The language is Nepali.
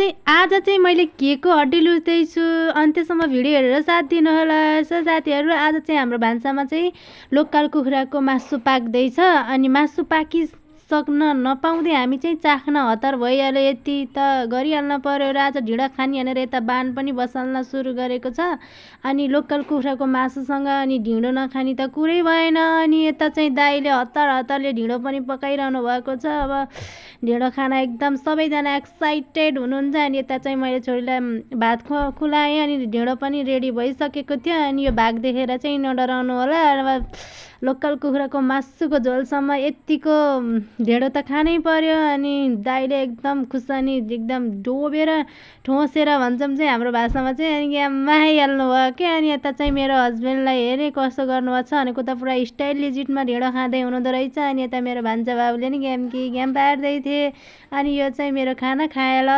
आज चाहिँ मैले केको हड्डी लुच्दैछु। अन्त्यसम्म भिडियो हेरेर साथ दिनुहोला। सो साथीहरू, आज चाहिँ हाम्रो भान्सामा चाहिँ लोकल कुखुराको मासु पाक्दैछ। अनि मासु पाकिसक्न नपाउँदै हामी चाहिँ चाख्न हतार भइहाल्यो। यति त गरिहाल्न पर्यो र आज ढिँडो खाने भनेर यता बान पनि बसाल्न सुरु गरेको छ। अनि लोकल कुखुराको मासुसँग अनि ढिँडो नखाने त कुरै भएन। अनि यता चाहिँ दाइले हतारले ढिँडो पनि पकाइरहनु भएको छ। अब ढिँडो खाना एकदम सबैजना एक्साइटेड हुनुहुन्छ। अनि यता चाहिँ मैले छोरीलाई भात खुलाएँ अनि ढिँडो पनि रेडी भइसकेको थियो। अनि यो भाग देखेर चाहिँ नडराउनु होला। अब लोकल कुखुराको मासुको झोलसम्म यत्तिको ढिँडो त खानै पर्यो। अनि दाइले एकदम खुर्सानी एकदम डोबेर ठोसेर भन्छौँ चाहिँ हाम्रो भाषामा चाहिँ, अनि ग्याममा आइहाल्नु भयो क्या। अनि यता चाहिँ मेरो हस्बेन्डलाई हेरेँ कसो गर्नुभएको छ भनेको त पुरा स्टाइल लिजिटमा ढिँडो खाँदै हुनुहुँदो रहेछ। अनि यता मेरो भान्जा बाबुले नि ग्याम पार्दै थिए। अनि यो चाहिँ मेरो खाना खाए ल।